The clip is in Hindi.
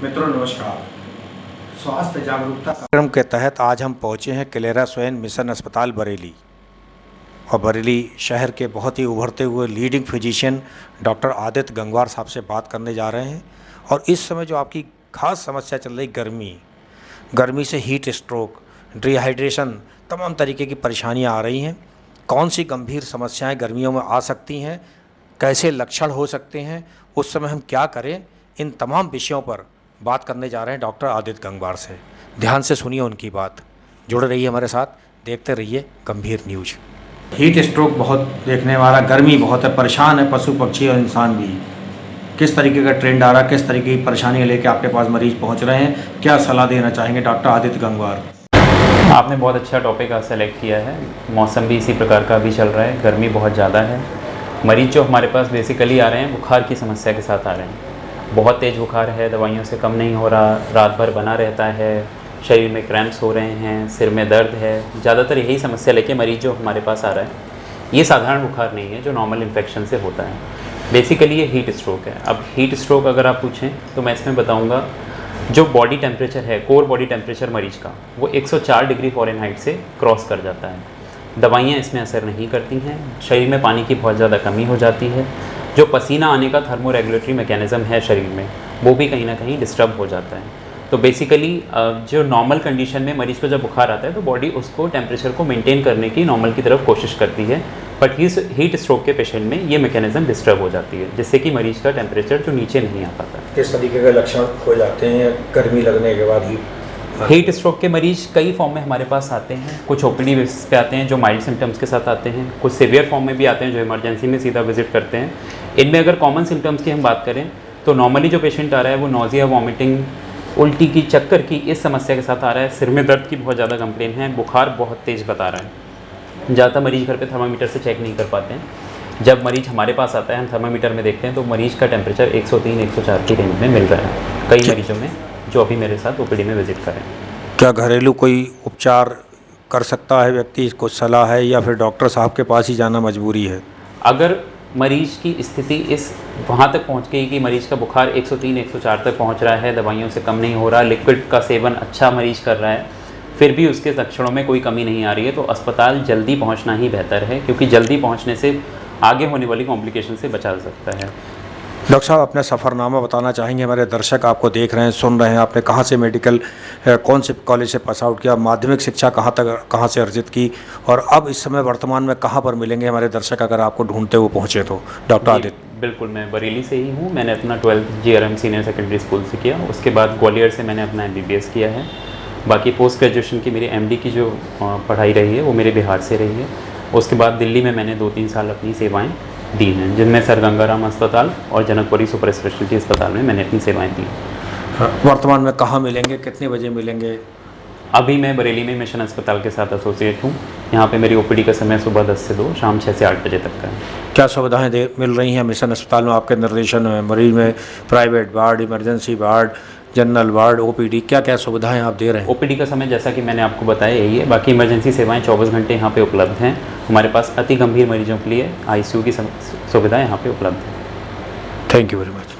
मित्रों नमस्कार। स्वास्थ्य जागरूकता कार्यक्रम के तहत आज हम पहुंचे हैं क्लेरा स्वयं मिशन अस्पताल बरेली और बरेली शहर के बहुत ही उभरते हुए leading physician doctor Aditya Gangwar साहब से बात करने जा रहे हैं। और इस समय जो आपकी खास समस्या चल रही गर्मी से हीट स्ट्रोक, डिहाइड्रेशन, तमाम तरीके की परेशानियां आ रही हैं। कौन सी गंभीर समस्याएं गर्मियों में आ सकती हैं, कैसे लक्षण हो सकते हैं, उस समय हम क्या करें, इन तमाम विषयों पर बात करने जा रहे हैं डॉक्टर आदित्य गंगवार से। ध्यान से सुनिए उनकी बात, जुड़े रहिए हमारे साथ, देखते रहिए गंभीर न्यूज। हीट स्ट्रोक बहुत देखने वाला, गर्मी बहुत है, परेशान है पशु पक्षी और इंसान भी। किस तरीके का ट्रेंड आ रहा है, किस तरीके की परेशानी लेके आपके पास मरीज पहुंच रहे हैं, क्या सलाह देना चाहेंगे डॉक्टर आदित्य गंगवार? आपने बहुत अच्छा टॉपिक सेलेक्ट किया है। मौसम भी इसी प्रकार का भी चल रहा है, गर्मी बहुत ज़्यादा है। मरीज जो हमारे पास बेसिकली आ रहे हैं बुखार की समस्या के साथ आ रहे हैं। बहुत तेज़ बुखार है, दवाइयों से कम नहीं हो रहा, रात भर बना रहता है, शरीर में क्रैम्प्स हो रहे हैं, सिर में दर्द है। ज़्यादातर यही समस्या लेके मरीज जो हमारे पास आ रहा है। ये साधारण बुखार नहीं है जो नॉर्मल इन्फेक्शन से होता है। बेसिकली ये हीट स्ट्रोक है। अब हीट स्ट्रोक अगर आप पूछें तो मैं इसमें बताऊँगा, जो बॉडी टेम्परेचर है, कोर बॉडी टेम्परेचर मरीज का, वो 104 डिग्री फ़ारेनहाइट से क्रॉस कर जाता है। दवाइयाँ इसमें असर नहीं करती हैं। शरीर में पानी की बहुत ज़्यादा कमी हो जाती है। जो पसीना आने का थर्मो रेगुलेटरी मैकेनिज़्म है शरीर में, वो भी कहीं ना कहीं डिस्टर्ब हो जाता है। तो बेसिकली जो नॉर्मल कंडीशन में मरीज़ को जब बुखार आता है तो बॉडी उसको टेम्परेचर को मेंटेन करने की नॉर्मल की तरफ कोशिश करती है। बट हीट स्ट्रोक के पेशेंट में ये मैकेनिज़्म डिस्टर्ब हो जाती है, जिससे कि मरीज़ का टेम्परेचर जो नीचे नहीं आ पाता। किस तरीके के लक्षण हो जाते हैं गर्मी लगने के बाद? हीट स्ट्रोक के मरीज कई फॉर्म में हमारे पास आते हैं। कुछ ओपीडी बेसिस पे आते हैं जो माइल्ड सिम्टम्स के साथ आते हैं, कुछ सीवियर फॉर्म में भी आते हैं जो इमरजेंसी में सीधा विजिट करते हैं। इनमें अगर कॉमन सिम्टम्स की हम बात करें तो नॉर्मली जो पेशेंट आ रहा है वो नोजिया, वॉमिटिंग, उल्टी की, चक्कर की इस समस्या के साथ आ रहा है। सिर में दर्द की बहुत ज़्यादा कंप्लेन है, बुखार बहुत तेज़ बता रहा है। ज़्यादातर मरीज़ घर पर थर्मामीटर से चेक नहीं कर पाते हैं। जब मरीज़ हमारे पास आता है, हम थर्मामीटर में देखते हैं तो मरीज़ का टेम्परेचर 103-104 की रेंज में मिल रहा है कई मरीजों में जो अभी मेरे साथ ओपीडी में विजिट करें। क्या घरेलू कोई उपचार कर सकता है व्यक्ति? इसको सलाह है या फिर डॉक्टर साहब के पास ही जाना मजबूरी है? अगर मरीज़ की स्थिति इस वहाँ तक पहुँच गई कि मरीज़ का बुखार 103-104 तक पहुँच रहा है, दवाइयों से कम नहीं हो रहा, लिक्विड का सेवन अच्छा मरीज़ कर रहा है, फिर भी उसके लक्षणों में कोई कमी नहीं आ रही है, तो अस्पताल जल्दी पहुँचना ही बेहतर है, क्योंकि जल्दी पहुँचने से आगे होने वाली कॉम्प्लिकेशन से बचा जा सकता है। डॉक्टर साहब अपना सफ़रनामा बताना चाहेंगे? हमारे दर्शक आपको देख रहे हैं, सुन रहे हैं। आपने कहाँ से मेडिकल, कौन से कॉलेज से पास आउट किया, माध्यमिक शिक्षा कहाँ से अर्जित की, और अब इस समय वर्तमान में कहाँ पर मिलेंगे हमारे दर्शक अगर आपको ढूंढते हुए पहुँचे तो? डॉक्टर आदित्य। बिल्कुल, मैं बरेली से ही हूँ। मैंने अपना 12th GRM senior secondary school से किया। उसके बाद ग्वालियर से मैंने अपना MBBS किया है। बाकी पोस्ट ग्रेजुएशन की मेरी MD की जो पढ़ाई रही है वो मेरे बिहार से रही है। उसके बाद दिल्ली में मैंने 2-3 साल अपनी सेवाएँ दी हैं, जिनमें सर गंगाराम अस्पताल और जनकपुरी सुपर स्पेशलिटी अस्पताल में मैंने अपनी सेवाएं दी। वर्तमान में कहाँ मिलेंगे, कितने बजे मिलेंगे? अभी मैं बरेली में मिशन अस्पताल के साथ एसोसिएट हूँ। यहाँ पे मेरी OPD का समय सुबह 10 से 2, शाम 6 से 8 बजे तक का है। क्या सुविधाएं मिल रही हैं मिशन अस्पताल में आपके निर्देशन में? मरीज में private ward, emergency ward, general ward, OPD, क्या क्या सुविधाएं आप दे रहे हैं? OPD का समय जैसा कि मैंने आपको बताया यही है। बाकी इमरजेंसी सेवाएं 24 घंटे यहाँ पे उपलब्ध हैं। हमारे पास अति गंभीर मरीजों के लिए ICU की सुविधा यहाँ पे उपलब्ध है। Thank you very much.